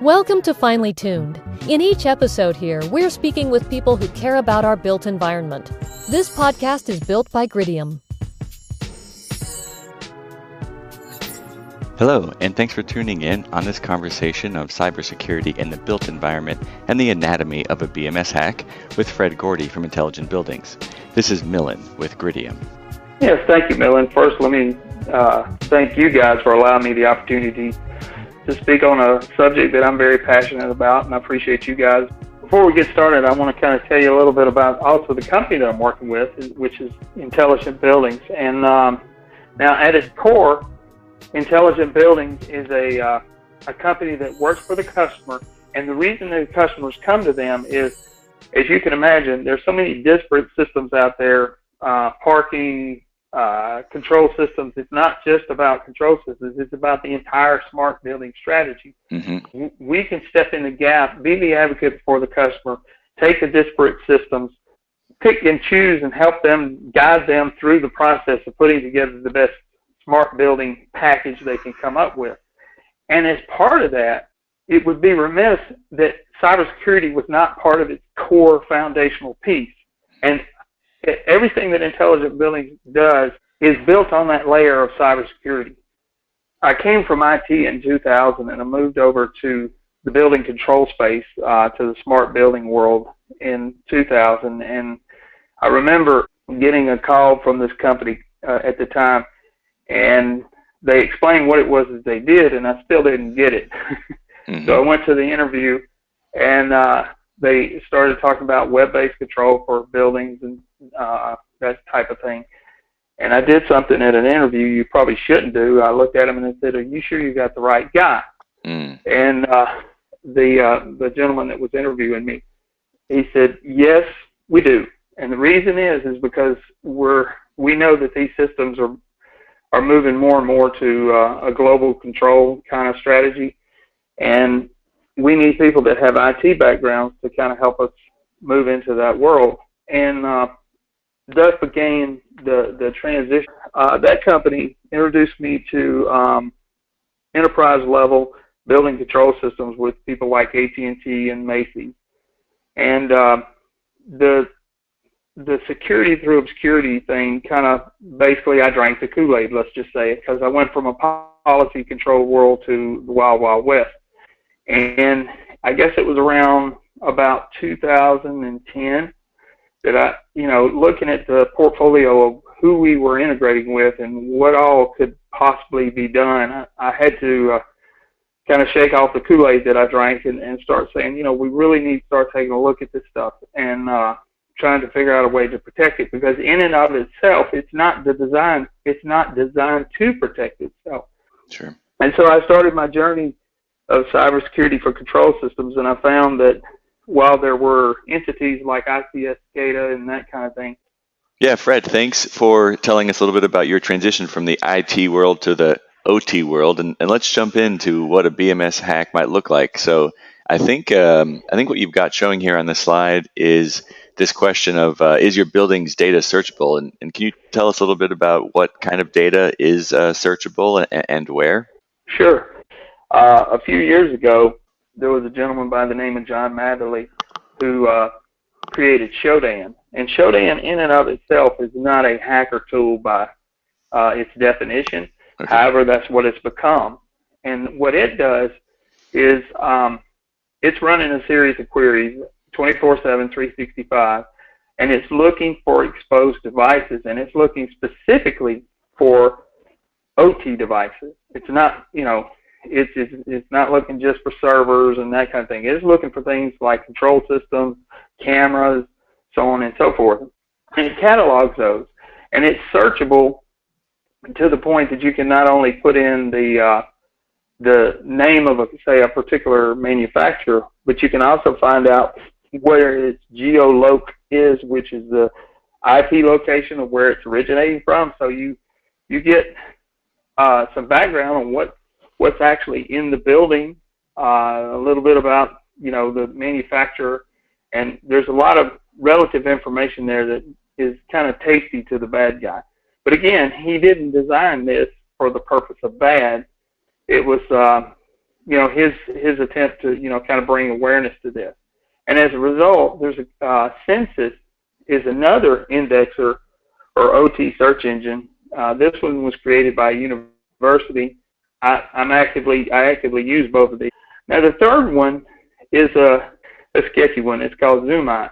Welcome to Finely Tuned. In each episode here, we're speaking with people who care about our built environment. This podcast is built by Gridium. Hello, and thanks for tuning in on this conversation of cybersecurity in the built environment and the anatomy of a BMS hack with Fred Gordy from Intelligent Buildings. This is Millen with Gridium. Yes, thank you, Millen. First, let me thank you guys for allowing me the opportunity to speak on a subject that I'm very passionate about, and I appreciate you guys. Before we get started, I want to kind of tell you a little bit about also the company that I'm working with, which is Intelligent Buildings. And now, at its core, Intelligent Buildings is a company that works for the customer, and the reason that customers come to them is, as you can imagine, there's so many disparate systems out there, parking, control systems. It's not just about control systems, it's about the entire smart building strategy. Mm-hmm. We can step in the gap, be the advocate for the customer, take the disparate systems, pick and choose and help them, guide them through the process of putting together the best smart building package they can come up with. And as part of that, it would be remiss that cybersecurity was not part of its core foundational piece. And everything that Intelligent Buildings does is built on that layer of cybersecurity. I came from IT in 2000 and I moved over to the building control space, to the smart building world in 2000. And I remember getting a call from this company at the time, and they explained what it was that they did, and I still didn't get it. Mm-hmm. So I went to the interview, and they started talking about web-based control for buildings and that type of thing. And I did something at an interview you probably shouldn't do. I looked at him and I said, "Are you sure you got the right guy?" Mm. And the gentleman that was interviewing me, he said, "Yes, we do. And the reason is because we know that these systems are moving more and more to a global control kind of strategy, and we need people that have IT backgrounds to kind of help us move into that world." And thus began the transition. That company introduced me to enterprise level building control systems with people like AT&T and Macy's. And the security through obscurity thing kind of, basically I drank the Kool-Aid, let's just say it, because I went from a policy control world to the Wild Wild West. And I guess it was around about 2010 that I, looking at the portfolio of who we were integrating with and what all could possibly be done, I had to kind of shake off the Kool-Aid that I drank and start saying, we really need to start taking a look at this stuff and trying to figure out a way to protect it, because in and of itself, it's not designed to protect itself. Sure. And so I started my journey of cybersecurity for control systems, and I found that while there were entities like ICS SCADA and that kind of thing. Yeah, Fred, thanks for telling us a little bit about your transition from the IT world to the OT world, and let's jump into what a BMS hack might look like. So I think what you've got showing here on the slide is this question of is your building's data searchable? And can you tell us a little bit about what kind of data is searchable and where? Sure. A few years ago, there was a gentleman by the name of John Madeley who created Shodan. And Shodan in and of itself is not a hacker tool by its definition. Okay. However, that's what it's become. And what it does is it's running a series of queries 24/7, 365, and it's looking for exposed devices, and it's looking specifically for OT devices. It's not, it's not looking just for servers and that kind of thing. It's looking for things like control systems, cameras, so on and so forth. And it catalogs those. And it's searchable to the point that you can not only put in the name of, say, a particular manufacturer, but you can also find out where its geoloc is, which is the IP location of where it's originating from. So you get some background on what's actually in the building, a little bit about, the manufacturer, and there's a lot of relative information there that is kind of tasty to the bad guy. But again, he didn't design this for the purpose of bad. It was his attempt to, kind of bring awareness to this. And as a result, there's a Census is another indexer or OT search engine. This one was created by a university. I actively use both of these. Now the third one is a sketchy one. It's called Zoomeye.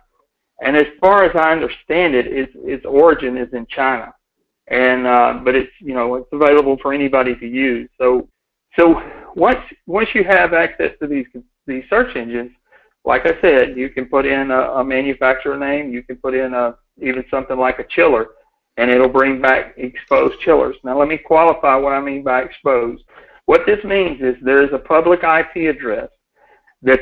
And as far as I understand it, its origin is in China. And but it's it's available for anybody to use. So once you have access to these search engines, like I said, you can put in a manufacturer name. You can put in even something like a chiller, and it'll bring back exposed chillers. Now let me qualify what I mean by exposed. What this means is there is a public IP address that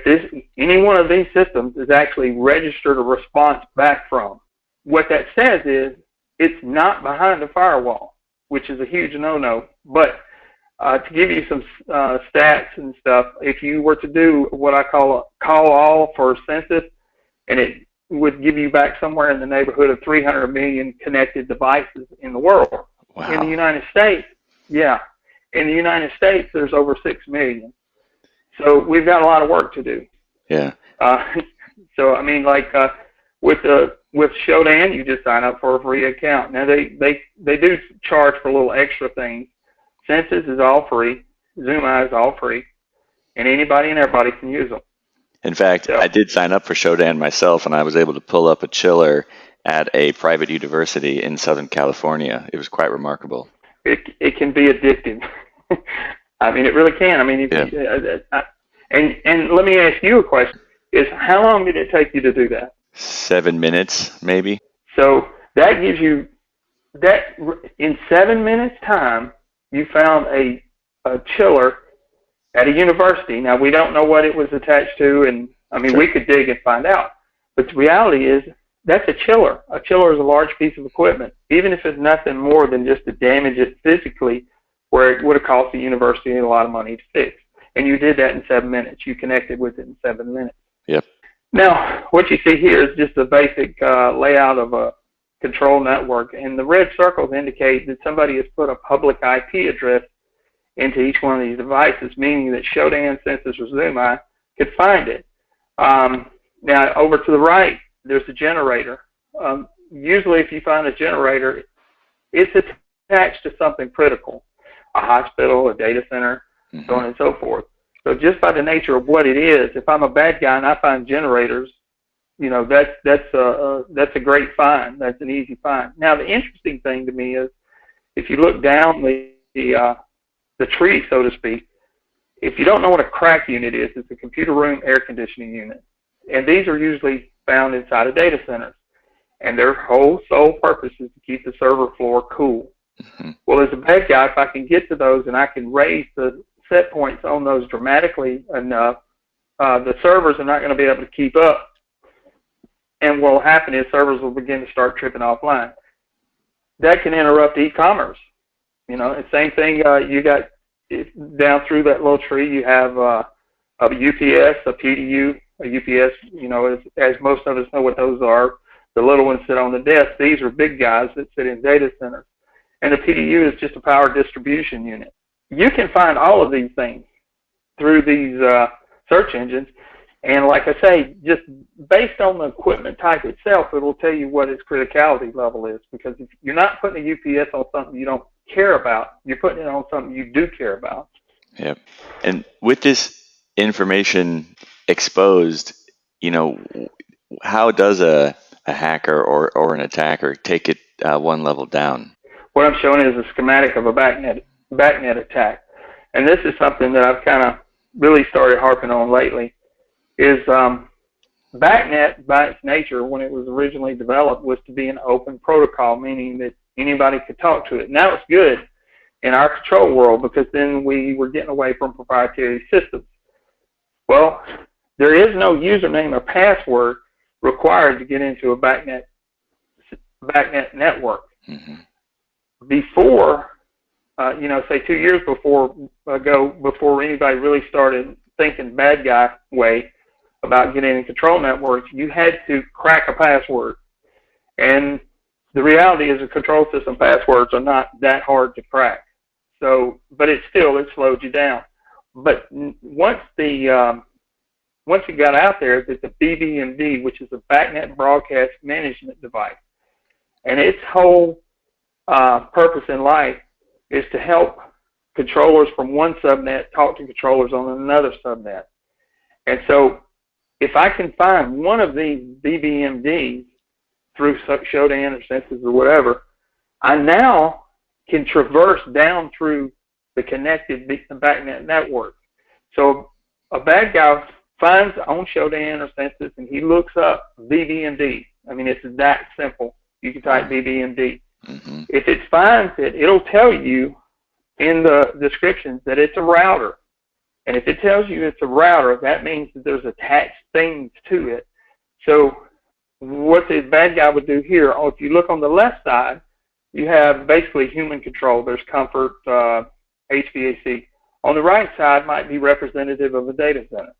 any one of these systems is actually registered a response back from. What that says is it's not behind the firewall, which is a huge no-no. But to give you some stats and stuff, if you were to do what I call a call all for Census, and it would give you back somewhere in the neighborhood of 300 million connected devices in the world. Wow. In the United States, in the United States, there's over 6 million. So we've got a lot of work to do. Yeah. So I mean, like with Shodan, you just sign up for a free account. Now they do charge for little extra things. Census is all free. Zoomeye is all free, and anybody and everybody can use them. In fact, I did sign up for Shodan myself, and I was able to pull up a chiller at a private university in Southern California. It was quite remarkable. It can be addictive. I mean, it really can. I mean, and let me ask you a question: is how long did it take you to do that? 7 minutes, maybe. So that gives you that in 7 minutes time, you found a chiller at a university. Now we don't know what it was attached to, and I mean we could dig and find out. But the reality is that's a chiller. A chiller is a large piece of equipment, even if it's nothing more than just to damage it physically, where it would have cost the university a lot of money to fix. And you did that in 7 minutes. You connected with it in 7 minutes. Yep. Now, what you see here is just a basic layout of a control network. And the red circles indicate that somebody has put a public IP address into each one of these devices, meaning that Shodan, Census, or Zoomeye could find it. Now, over to the right, there's a generator. Usually, if you find a generator, it's attached to something critical. A hospital, a data center, so on and so forth. So just by the nature of what it is, if I'm a bad guy and I find generators, that's a great find. That's an easy find. Now the interesting thing to me is, if you look down the tree, so to speak, if you don't know what a crack unit is, it's a computer room air conditioning unit, and these are usually found inside of data centers, and their whole sole purpose is to keep the server floor cool. Well, as a bad guy, if I can get to those and I can raise the set points on those dramatically enough, the servers are not going to be able to keep up. And what will happen is servers will begin to start tripping offline. That can interrupt e-commerce. The same thing, you got down through that little tree, you have a UPS, a PDU, a UPS, as most of us know what those are. The little ones sit on the desk. These are big guys that sit in data centers. And the PDU is just a power distribution unit. You can find all of these things through these search engines. And like I say, just based on the equipment type itself, it will tell you what its criticality level is. Because if you're not putting a UPS on something you don't care about, you're putting it on something you do care about. Yep. And with this information exposed, how does a hacker or an attacker take it one level down? What I'm showing is a schematic of a backnet attack. And this is something that I've kind of really started harping on lately, is backnet by its nature, when it was originally developed, was to be an open protocol, meaning that anybody could talk to it. And that was good in our control world, because then we were getting away from proprietary systems. Well, there is no username or password required to get into a backnet network. Before, say 2 years before anybody really started thinking bad guy way about getting in control networks, you had to crack a password. And the reality is, the control system passwords are not that hard to crack. So, but it slowed you down. But once it got out there, that the BBMD, which is a BACnet broadcast management device, and its whole purpose in life is to help controllers from one subnet talk to controllers on another subnet. And so if I can find one of these BBMDs through Shodan or Census or whatever, I now can traverse down through the connected BACnet network. So a bad guy finds on Shodan or Census and he looks up BBMD. I mean, it's that simple. You can type BBMD. Mm-hmm. If it finds it, it'll tell you in the descriptions that it's a router. And if it tells you it's a router, that means that there's attached things to it. So what the bad guy would do here, if you look on the left side, you have basically human control. There's comfort, HVAC. On the right side might be representative of a data center.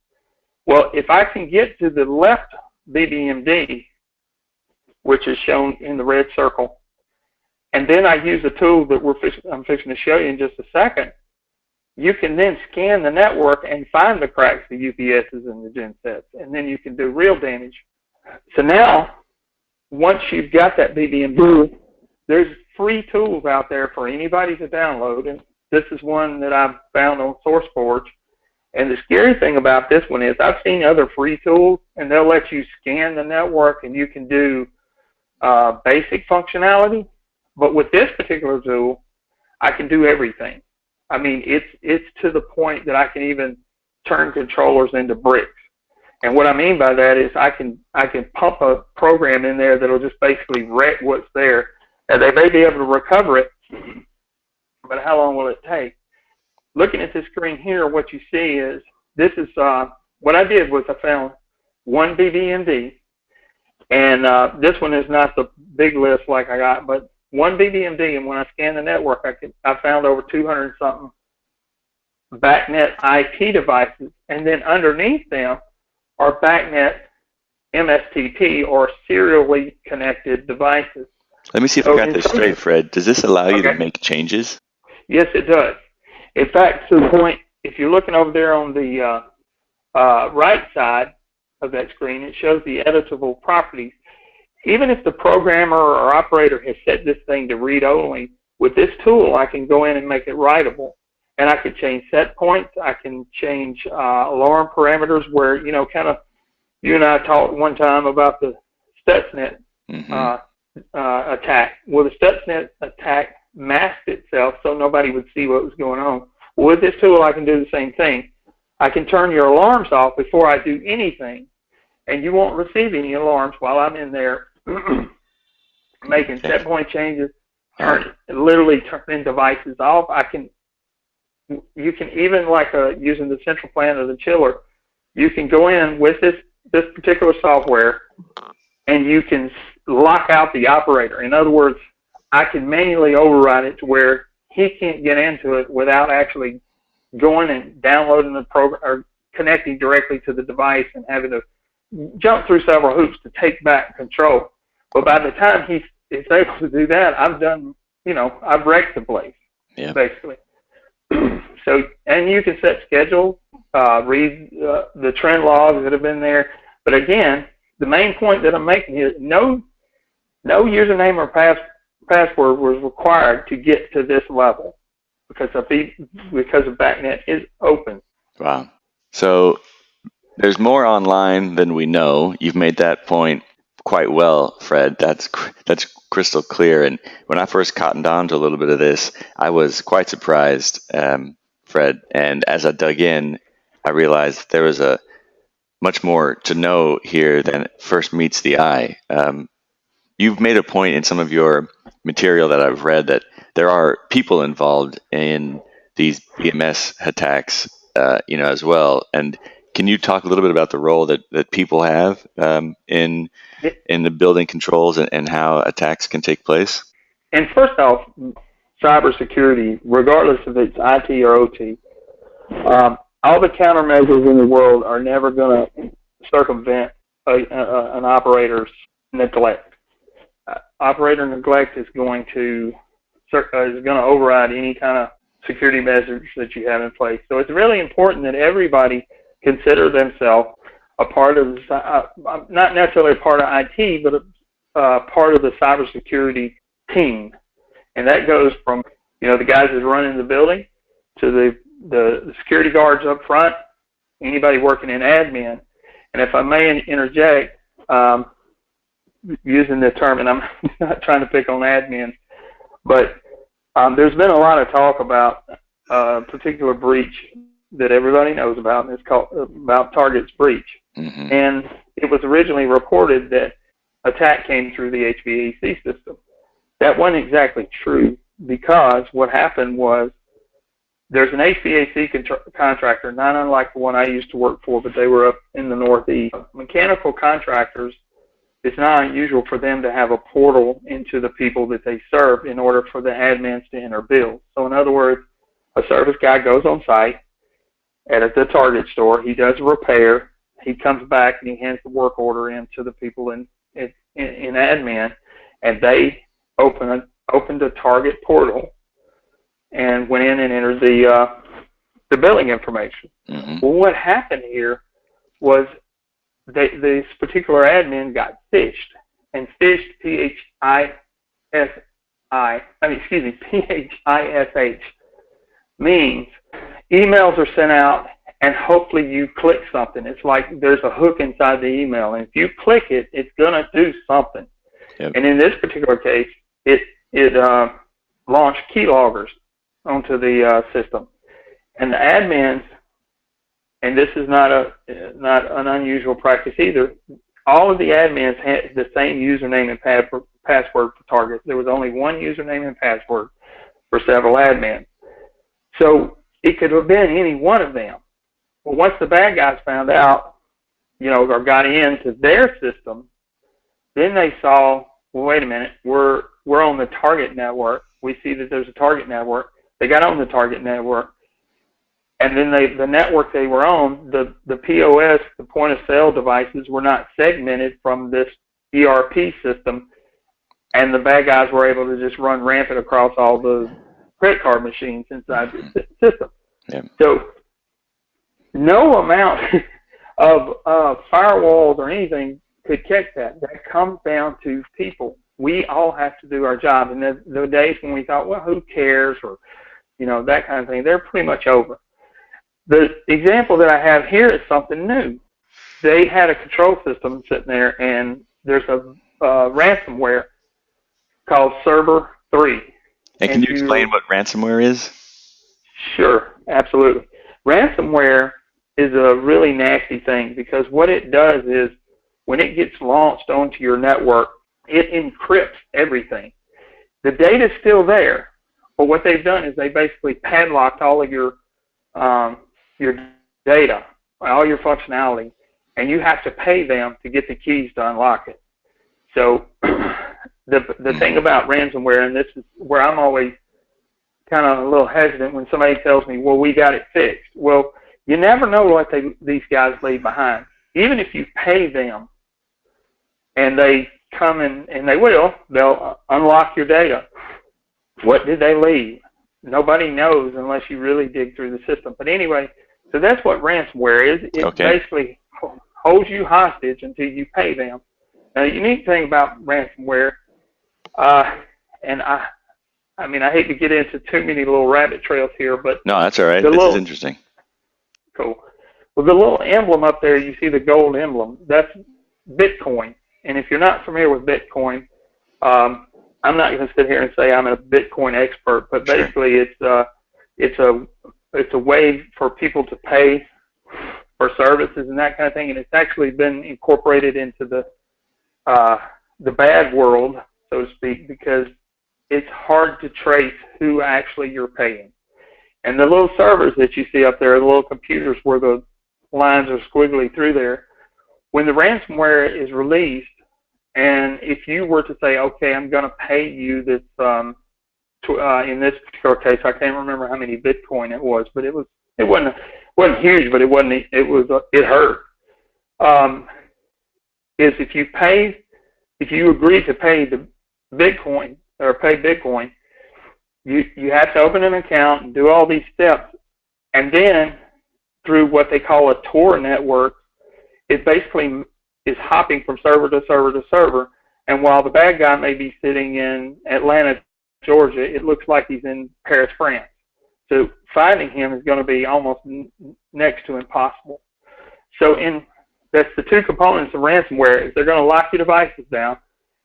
Well, if I can get to the left BBMD, which is shown in the red circle, and then I use a tool that I'm fixing to show you in just a second, you can then scan the network and find the cracks, the UPSs and the gensets, and then you can do real damage. So now, once you've got that BBMD, there's free tools out there for anybody to download, and this is one that I've found on SourceForge. And the scary thing about this one is I've seen other free tools, and they'll let you scan the network, and you can do basic functionality. But with this particular tool, I can do everything. I mean, it's to the point that I can even turn controllers into bricks. And what I mean by that is I can pump a program in there that'll just basically wreck what's there. And they may be able to recover it, but how long will it take? Looking at this screen here, what you see is this is what I did was I found one BBMD, and this one is not the big list like I got, but one BBMD, and when I scanned the network, I found over 200 something BACnet IP devices, and then underneath them are BACnet MSTP or serially connected devices. Let me see if I got this straight, Fred. Does this allow you to make changes? Yes, it does. In fact, to the point, if you're looking over there on the right side of that screen, it shows the editable properties. Even if the programmer or operator has set this thing to read only, with this tool, I can go in and make it writable. And I can change set points. I can change alarm parameters where, kind of, you and I talked one time about the Stuxnet attack. Well, the Stuxnet attack masked itself so nobody would see what was going on. Well, with this tool, I can do the same thing. I can turn your alarms off before I do anything, and you won't receive any alarms while I'm in there making set point changes, literally turning devices off. You can even, like using the central plant or the chiller, you can go in with this particular software and you can lock out the operator. In other words, I can manually override it to where he can't get into it without actually going and downloading the program or connecting directly to the device and having to jump through several hoops to take back control. But by the time he's able to do that, I've done, I've wrecked the place, basically. So, and you can set schedules, read the trend logs that have been there. But again, the main point that I'm making is no username or password was required to get to this level because BACnet is open. Wow. So there's more online than we know. You've made that point quite well, Fred. That's crystal clear. And when I first cottoned on to a little bit of this, I was quite surprised, Fred. And as I dug in, I realized there was a much more to know here than first meets the eye. You've made a point in some of your material that I've read that there are people involved in these BMS attacks, as well. And can you talk a little bit about the role that people have in the building controls and how attacks can take place? And first off, cybersecurity, regardless if it's IT or OT, all the countermeasures in the world are never going to circumvent an operator's neglect. Operator neglect is going to override any kind of security measures that you have in place. So it's really important that everybody consider themselves a part of, not necessarily a part of IT, but a part of the cybersecurity team. And that goes from, the guys that run in the building to the security guards up front, anybody working in admin. And if I may interject, using the term, and I'm not trying to pick on admin, but there's been a lot of talk about a particular breach that everybody knows about, and it's called about Target's breach. Mm-hmm. And it was originally reported that attack came through the HVAC system. That wasn't exactly true, because what happened was there's an HVAC contractor, not unlike the one I used to work for, but they were up in the Northeast. Mechanical contractors, it's not unusual for them to have a portal into the people that they serve in order for the admins to enter bills. So in other words, a service guy goes on site at the Target store, he does a repair, he comes back and he hands the work order in to the people in admin, and they opened a Target portal and went in and entered the billing information. Mm-hmm. Well, what happened here was this particular admin got phished, and phished, P-H-I-S-H, means emails are sent out and hopefully you click something. It's like there's a hook inside the email, and if you click it, it's going to do something. Yep. And in this particular case, it launched keyloggers onto the system. And the admins, and this is not an unusual practice either, all of the admins had the same username and password for Target. There was only one username and password for several admins. So it could have been any one of them. Well, once the bad guys found out, or got into their system, then they saw, well, wait a minute, we're on the Target network. We see that there's a Target network. They got on the Target network. And then the network they were on, the POS, the point of sale devices, were not segmented from this ERP system, and the bad guys were able to just run rampant across all the credit card machines inside the system. Yeah. So no amount of firewalls or anything could catch that. That comes down to people. We all have to do our job. And the days when we thought, well, who cares, or that kind of thing, they're pretty much over. The example that I have here is something new. They had a control system sitting there, and there's a ransomware called Server 3. And can you explain what ransomware is? Sure, absolutely. Ransomware is a really nasty thing, because what it does is when it gets launched onto your network, it encrypts everything. The data's still there, but what they've done is they basically padlocked all of your data, all your functionality, and you have to pay them to get the keys to unlock it. So the thing about ransomware, and this is where I'm always kind of a little hesitant when somebody tells me, well, we got it fixed. Well, you never know what these guys leave behind. Even if you pay them and they come and they'll unlock your data. What did they leave? Nobody knows unless you really dig through the system. But anyway, so that's what ransomware is. It basically holds you hostage until you pay them. Now, the unique thing about ransomware, and I hate to get into too many little rabbit trails here, but no, that's all right. This is interesting. Cool. Well, the little emblem up there, you see the gold emblem. That's Bitcoin. And if you're not familiar with Bitcoin, I'm not going to sit here and say I'm a Bitcoin expert, but basically it's a way for people to pay for services and that kind of thing, and it's actually been incorporated into the bad world, so to speak, because it's hard to trace who actually you're paying. And the little servers that you see up there, the little computers where the lines are squiggly through there, when the ransomware is released, and if you were to say, okay, I'm going to pay you this, in this particular case, I can't remember how many Bitcoin it was, but it wasn't huge, but it hurt. Is if you agree to pay the Bitcoin or pay Bitcoin, you have to open an account and do all these steps, and then through what they call a Tor network, it basically is hopping from server to server to server. And while the bad guy may be sitting in Atlanta, Georgia, it looks like he's in Paris, France. So finding him is going to be almost next to impossible. So that's the two components of ransomware. Is they're going to lock your devices down,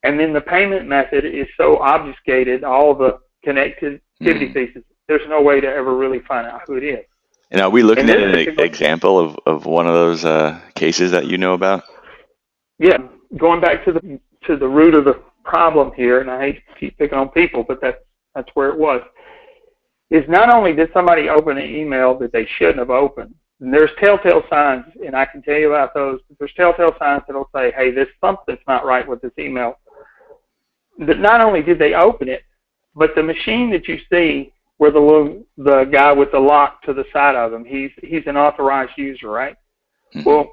and then the payment method is so obfuscated, all the connectivity pieces, there's no way to ever really find out who it is. And are we looking at an example of one of those cases that you know about? Yeah, going back to the root of the problem here, and I hate to keep picking on people, but that's where it was, is not only did somebody open an email that they shouldn't have opened, and there's telltale signs, and I can tell you about those, but there's telltale signs that'll say, hey, something's not right with this email. But not only did they open it, but the machine that you see where the guy with the lock to the side of him, he's an authorized user, right? Mm-hmm. Well,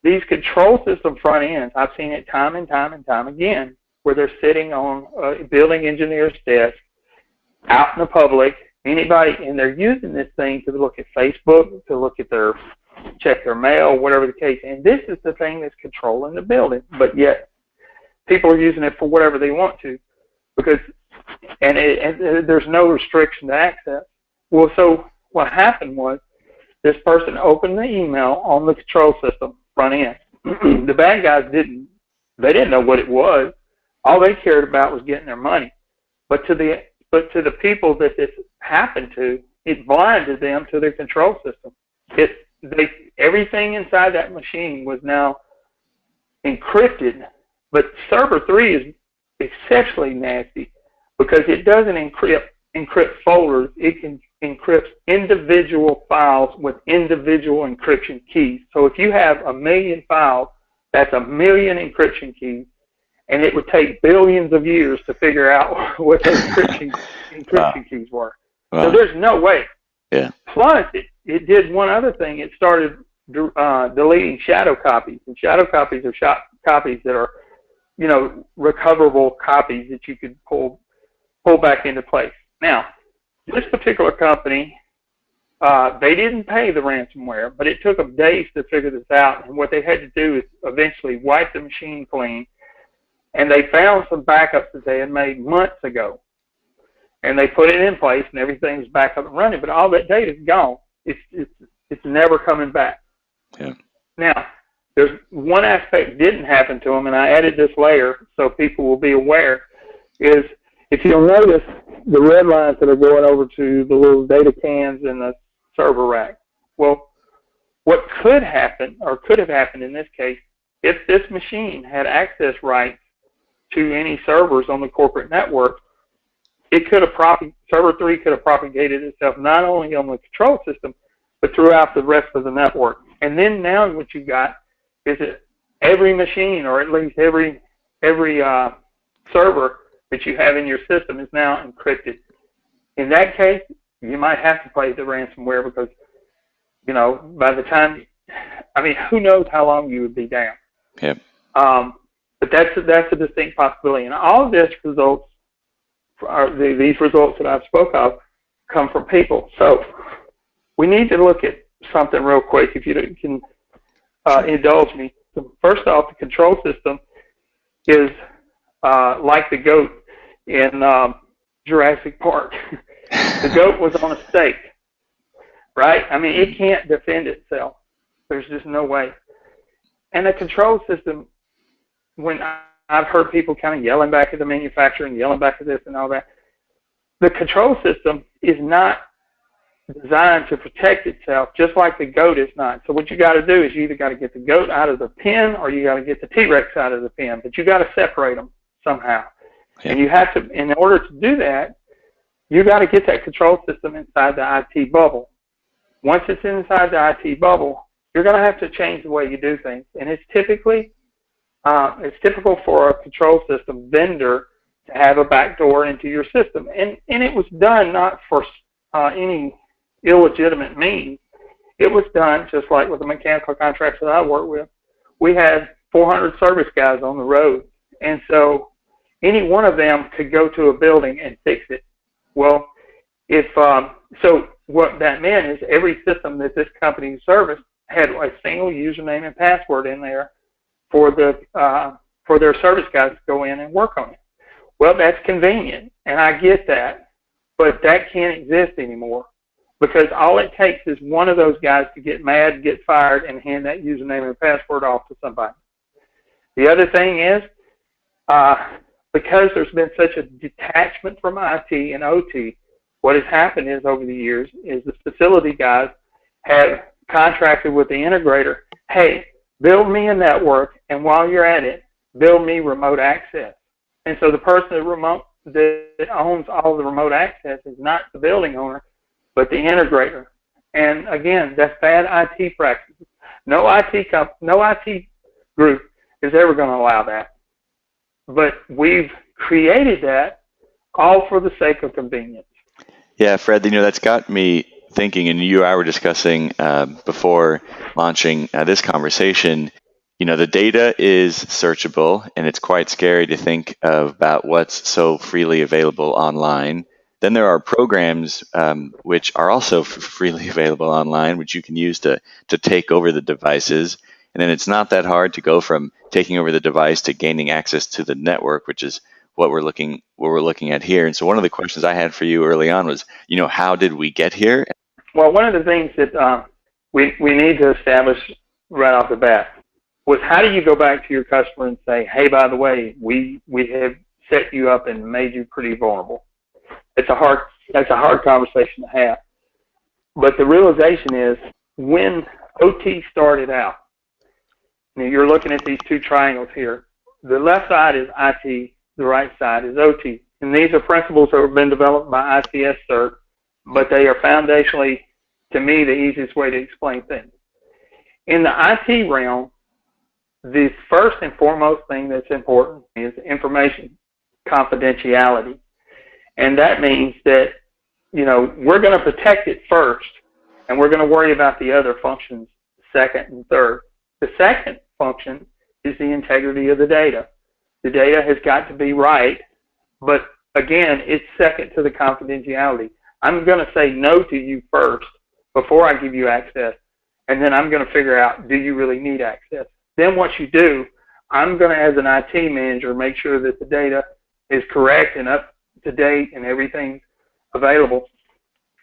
these control system front ends, I've seen it time and time and time again, where they're sitting on a building engineer's desk out in the public, anybody, and they're using this thing to look at Facebook, to look at check their mail, whatever the case. And this is the thing that's controlling the building, but yet people are using it for whatever they want to, because and there's no restriction to access. Well, so what happened was this person opened the email on the control system front end. The bad guys didn't know what it was. All they cared about was getting their money. But to the people that this happened to, it blinded them to their control system. Everything inside that machine was now encrypted, but server 3 is exceptionally nasty because it doesn't encrypt folders. It can encrypt individual files with individual encryption keys. So if you have 1 million files, that's 1 million encryption keys, and it would take billions of years to figure out what those encryption keys were. Wow. So there's no way. Yeah. Plus, it did one other thing. It started deleting shadow copies, and shadow copies are copies that are, recoverable copies that you could pull back into place. Now, this particular company, they didn't pay the ransomware, but it took them days to figure this out. And what they had to do is eventually wipe the machine clean. And they found some backups that they had made months ago. And they put it in place, and everything's back up and running. But all that data is gone. It's never coming back. Yeah. Now, there's one aspect that didn't happen to them, and I added this layer so people will be aware, is if you'll notice the red lines that are going over to the little data cans in the server rack. Well, what could happen, or could have happened in this case, if this machine had access rights to any servers on the corporate network, server 3 could have propagated itself not only on the control system, but throughout the rest of the network. And then now what you got is that every machine, or at least every server that you have in your system is now encrypted. In that case, you might have to pay the ransomware because, by the time, who knows how long you would be down. Yep. But that's a distinct possibility. And all of this results, these results that I've spoke of, come from people. So we need to look at something real quick, if you can indulge me. So first off, the control system is like the goat in Jurassic Park. The goat was on a stake, right? It can't defend itself. There's just no way. And the control system, when I've heard people kind of yelling back at the manufacturer and yelling back at this and all that, the control system is not designed to protect itself, just like the goat is not. So what you got to do is you either got to get the goat out of the pen or you got to get the T-Rex out of the pen, but you got to separate them somehow. Yeah. And you have to, in order to do that, you got to get that control system inside the IT bubble. Once it's inside the IT bubble, you're going to have to change the way you do things. And it's typical for a control system vendor to have a backdoor into your system. And it was done not for any illegitimate means. It was done just like with the mechanical contracts that I work with. We had 400 service guys on the road. And so any one of them could go to a building and fix it. Well, So what that meant is every system that this company serviced had a single username and password in there for their service guys to go in and work on it. Well, that's convenient, and I get that, but that can't exist anymore because all it takes is one of those guys to get mad, get fired, and hand that username and password off to somebody. The other thing is, because there's been such a detachment from IT and OT, what has happened is over the years is the facility guys have contracted with the integrator, hey, build me a network, and while you're at it, build me remote access. And so the person that owns all the remote access is not the building owner, but the integrator. And again, that's bad IT practices. No IT group is ever going to allow that. But we've created that all for the sake of convenience. Yeah, Fred, that's got me thinking, and you and I were discussing before launching this conversation, the data is searchable, and it's quite scary to think about what's so freely available online. Then there are programs which are also freely available online, which you can use to take over the devices. And then it's not that hard to go from taking over the device to gaining access to the network, which is what we're looking at here. And so one of the questions I had for you early on was, how did we get here? Well, one of the things that we need to establish right off the bat was how do you go back to your customer and say, hey, by the way, we have set you up and made you pretty vulnerable. That's a hard conversation to have. But the realization is when OT started out, you're looking at these two triangles here. The left side is IT, the right side is OT. And these are principles that have been developed by ICS CERT, but they are foundationally, to me, the easiest way to explain things. In the IT realm, the first and foremost thing that's important is information confidentiality. And that means that, we're going to protect it first, and we're going to worry about the other functions second and third. The second function is the integrity of the data. The data has got to be right, but again, it's second to the confidentiality. I'm going to say no to you first before I give you access, and then I'm going to figure out, do you really need access? Then what you do, I'm going to, as an IT manager, make sure that the data is correct and up to date and everything's available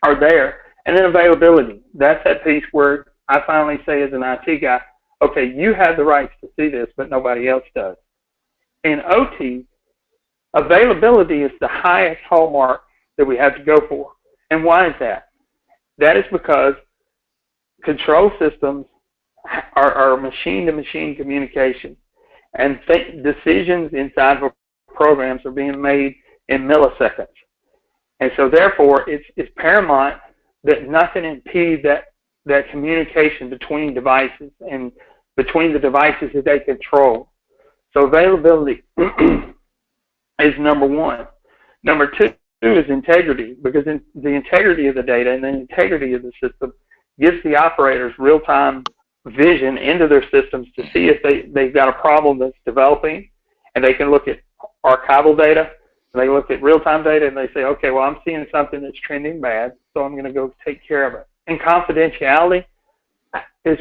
are there. And then availability. That's that piece where I finally say as an IT guy, okay, you have the rights to see this, but nobody else does. In OT, availability is the highest hallmark that we have to go for. And why is that? That is because control systems are machine-to-machine communication, and decisions inside of programs are being made in milliseconds. And so therefore, it's paramount that nothing impede that communication between devices and between the devices that they control. So availability is number one. Number two is integrity, because the integrity of the data and the integrity of the system gives the operators real-time vision into their systems to see if they've got a problem that's developing, and they can look at archival data, and they look at real-time data, and they say, okay, well, I'm seeing something that's trending bad, so I'm going to go take care of it. And confidentiality is,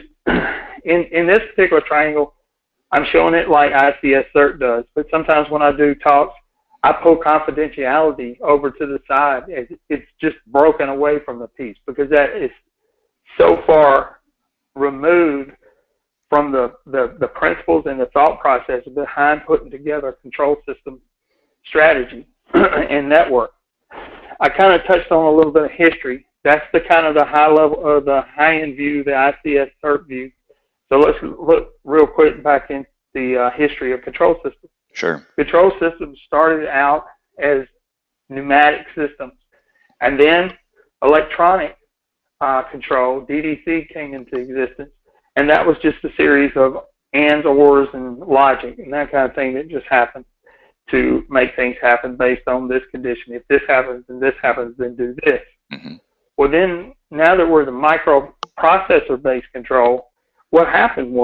in this particular triangle, I'm showing it like ICS CERT does, but sometimes when I do talks, I pull confidentiality over to the side. It's just broken away from the piece because that is so far removed from the principles and the thought process behind putting together a control system strategy and network. I kind of touched on a little bit of history. That's the kind of the high level or the high-end view, the ICS CERT view. So let's look real quick back in the history of control systems. Sure. Control systems started out as pneumatic systems, and then electronic control, DDC, came into existence, and that was just a series of ands, ors, and logic, and that kind of thing that just happened to make things happen based on this condition. If this happens and this happens, then do this. Mm-hmm. Well, then, now that we're the microprocessor-based control, what happened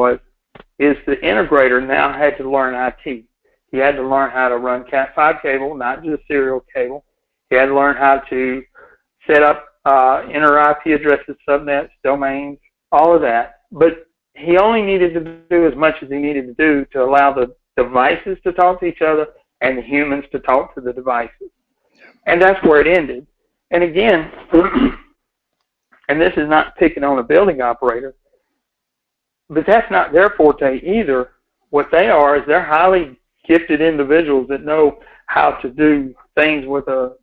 is the integrator now had to learn IT. He had to learn how to run Cat5 cable, not just serial cable. He had to learn how to set up inner IP addresses, subnets, domains, all of that. But he only needed to do as much as he needed to do to allow the devices to talk to each other and the humans to talk to the devices. And that's where it ended. And again, and this is not picking on a building operator, but that's not their forte either. What they are is they're highly gifted individuals that know how to do things with a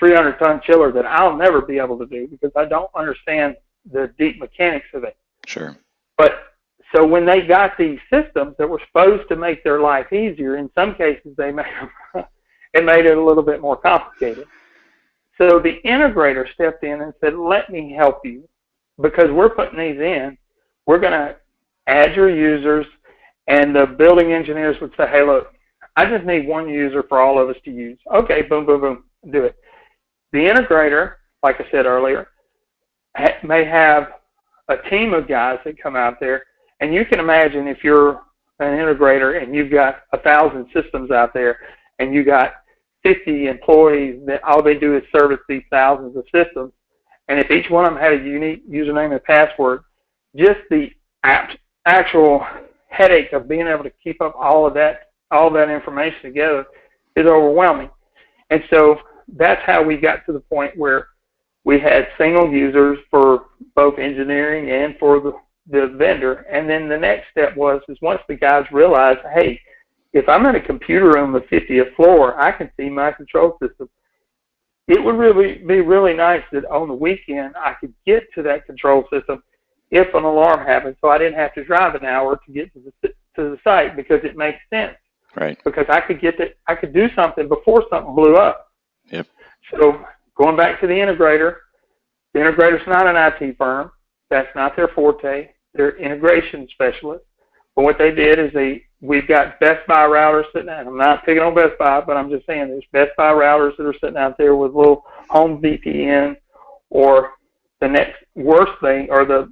300-ton chiller that I'll never be able to do because I don't understand the deep mechanics of it. Sure. But so when they got these systems that were supposed to make their life easier, in some cases they made it made it a little bit more complicated. So the integrator stepped in and said, let me help you because we're putting these in. We're going to add your users, and the building engineers would say, hey, look, I just need one user for all of us to use. Okay, boom, boom, boom, do it. The integrator, like I said earlier, may have a team of guys that come out there, and you can imagine if you're an integrator and you've got 1,000 systems out there and you got 50 employees that all they do is service these thousands of systems, and if each one of them had a unique username and password, just the actual headache of being able to keep up all of that information together is overwhelming. And so that's how we got to the point where we had single users for both engineering and for the vendor. And then the next step was once the guys realized, hey, if I'm in a computer room on the 50th floor, I can see my control system. It would really be really nice that on the weekend I could get to that control system if an alarm happened, so I didn't have to drive an hour to get to the site because it makes sense. Right. Because I could do something before something blew up. Yep. So going back to the integrator's not an IT firm. That's not their forte. They're integration specialists. But what they did is we've got Best Buy routers sitting out. I'm not picking on Best Buy, but I'm just saying there's Best Buy routers that are sitting out there with little home VPN, or the next worst thing, or the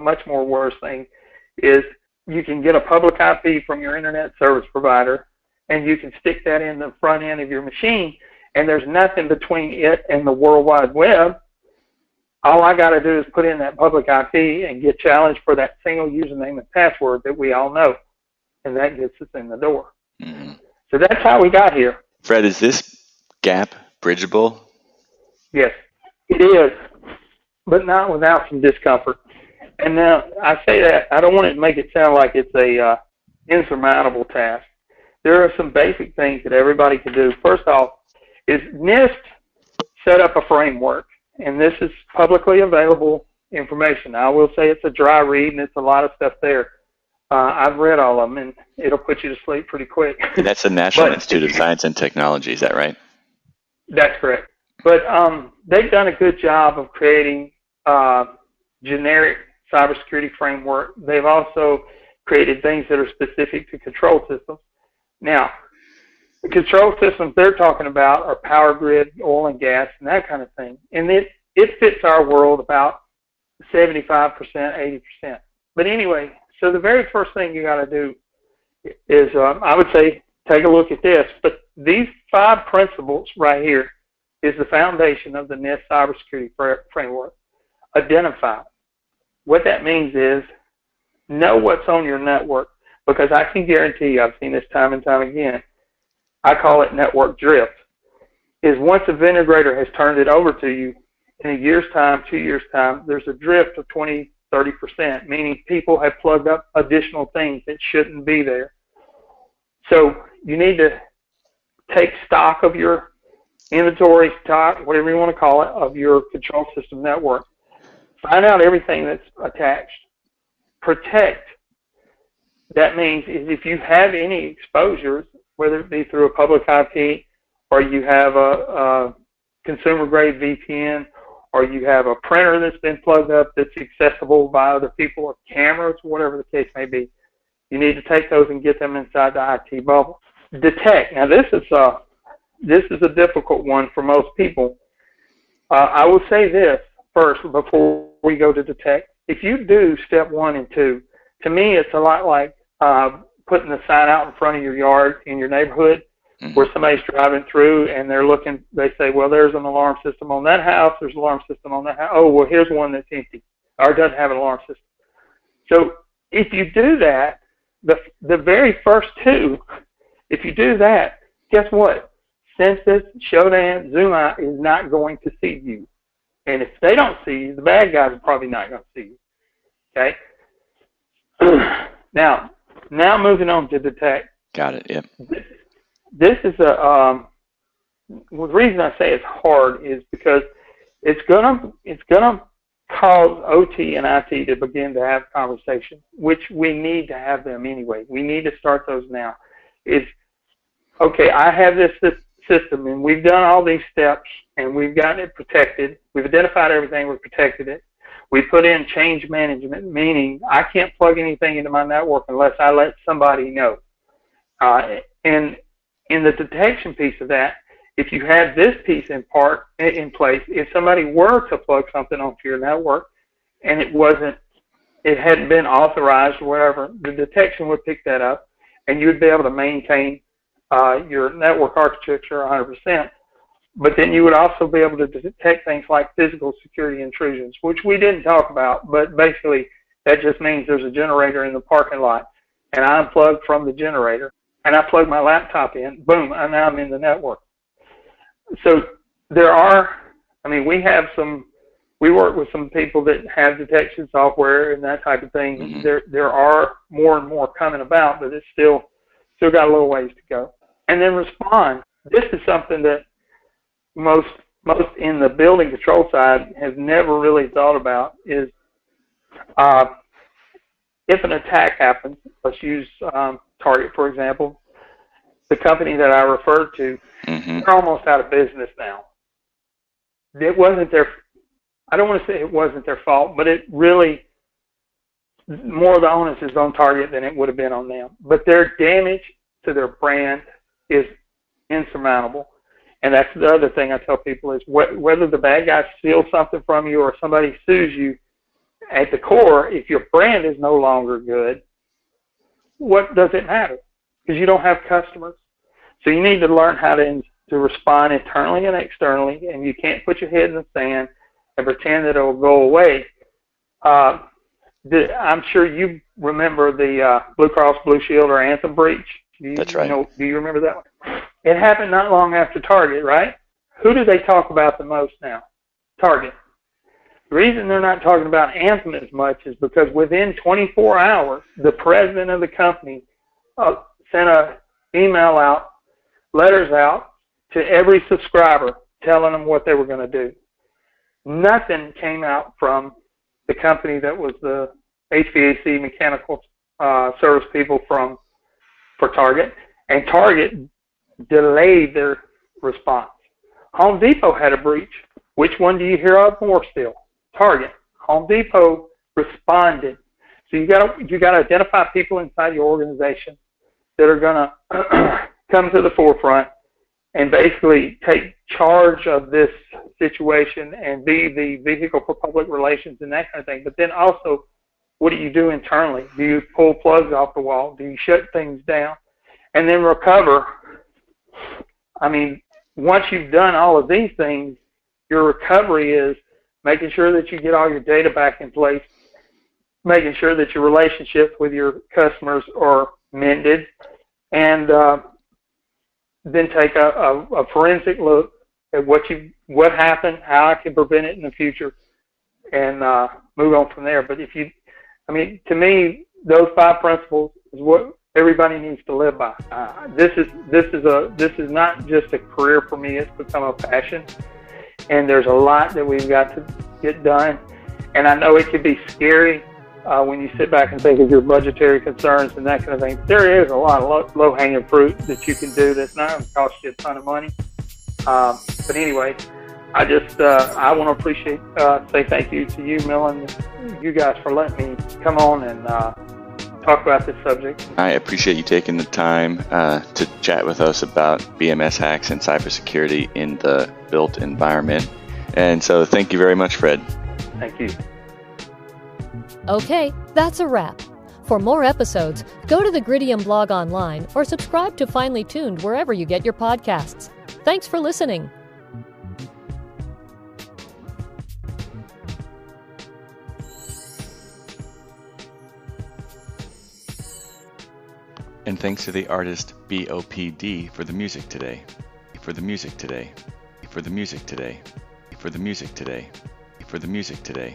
much more worse thing, is you can get a public IP from your internet service provider, and you can stick that in the front end of your machine, and there's nothing between it and the World Wide Web. All I got to do is put in that public IP and get challenged for that single username and password that we all know, and that gets us in the door. Mm-hmm. So that's how we got here. Fred, is this gap bridgeable? Yes, it is, but not without some discomfort. And now I say that, I don't want to make it sound like it's a insurmountable task. There are some basic things that everybody can do. First off, is NIST set up a framework, and this is publicly available information. I will say it's a dry read, and it's a lot of stuff there. I've read all of them, and it'll put you to sleep pretty quick. That's the National Institute of Science and Technology, is that right? That's correct. But they've done a good job of creating generic cybersecurity framework. They've also created things that are specific to control systems. Now, the control systems they're talking about are power grid, oil and gas, and that kind of thing. And it fits our world about 75%, 80%. But anyway, so the very first thing you got to do is, I would say, take a look at this. But these 5 principles right here is the foundation of the NIST cybersecurity framework. Identify. What that means is know what's on your network, because I can guarantee you, I've seen this time and time again, I call it network drift, is once a integrator has turned it over to you, in a year's time, 2 years' time, there's a drift of 20, 30%, meaning people have plugged up additional things that shouldn't be there. So you need to take stock of your inventory, stock, whatever you want to call it, of your control system network. Find out everything that's attached. Protect. That means is if you have any exposures, whether it be through a public IP, or you have a consumer-grade VPN, or you have a printer that's been plugged up that's accessible by other people, or cameras, whatever the case may be, you need to take those and get them inside the IT bubble. Detect. Now, this is a difficult one for most people. I will say this first before we go to detect. If you do step 1 and 2, to me it's a lot like putting the sign out in front of your yard in your neighborhood where somebody's driving through and they're looking, they say, well, there's an alarm system on that house, there's an alarm system on that house. Oh, well, here's one that's empty or doesn't have an alarm system. So if you do that, the very first two, if you do that, guess what? Census, Shodan, Zoom Out is not going to see you. And if they don't see you, the bad guys are probably not going to see you. Okay? Now moving on to detect. Got it, yep. This is the reason I say it's hard is because it's gonna cause OT and IT to begin to have conversations, which we need to have them anyway. We need to start those now. It's okay, I have this system and we've done all these steps and we've gotten it protected. We've identified everything, we've protected it. We put in change management, meaning I can't plug anything into my network unless I let somebody know. And in the detection piece of that, if you have this piece in place, if somebody were to plug something onto your network and it hadn't been authorized or whatever, the detection would pick that up and you'd be able to maintain your network architecture 100%. But then you would also be able to detect things like physical security intrusions, which we didn't talk about, but basically that just means there's a generator in the parking lot and I unplug from the generator and I plug my laptop in, boom, and now I'm in the network. So we work with some people that have detection software and that type of thing. Mm-hmm. There are more and more coming about, but it's still got a little ways to go. And then respond. This is something that most in the building control side have never really thought about is if an attack happens, let's use Target, for example, the company that I referred to, mm-hmm. they're almost out of business now. It wasn't I don't want to say it wasn't their fault, but it really, more of the onus is on Target than it would have been on them. But their damage to their brand is insurmountable. And that's the other thing I tell people is whether the bad guy steals something from you or somebody sues you, at the core, if your brand is no longer good, what does it matter? Because you don't have customers. So you need to learn how to respond internally and externally, and you can't put your head in the sand and pretend that it will go away. I'm sure you remember the Blue Cross Blue Shield or Anthem breach. That's right. Do you remember that one? It happened not long after Target, right? Who do they talk about the most now? Target. The reason they're not talking about Anthem as much is because within 24 hours, the president of the company sent an email out, letters out to every subscriber telling them what they were going to do. Nothing came out from the company that was the HVAC mechanical service people for Target, and Target delayed their response. Home Depot had a breach. Which one do you hear of more still? Target. Home Depot responded. So you got to identify people inside your organization that are going to come to the forefront and basically take charge of this situation and be the vehicle for public relations and that kind of thing. But then also, what do you do internally? Do you pull plugs off the wall? Do you shut things down? And then recover. I mean, once you've done all of these things, your recovery is making sure that you get all your data back in place, making sure that your relationships with your customers are mended, and then take a forensic look at what happened, how I can prevent it in the future, and move on from there. But to me, those 5 principles is what everybody needs to live by. This is not just a career for me; it's become a passion. And there's a lot that we've got to get done. And I know it can be scary when you sit back and think of your budgetary concerns and that kind of thing. There is a lot of low-hanging fruit that you can do that's not going to cost you a ton of money. But anyway, I want to say thank you to you, Millen, you guys for letting me come on and talk about this subject. I appreciate you taking the time to chat with us about BMS hacks and cybersecurity in the built environment. And so thank you very much, Fred. Thank you. Okay, that's a wrap. For more episodes, go to the Gridium blog online or subscribe to Finely Tuned wherever you get your podcasts. Thanks for listening. And thanks to the artist BOPD for the music today. For the music today. For the music today. For the music today. For the music today.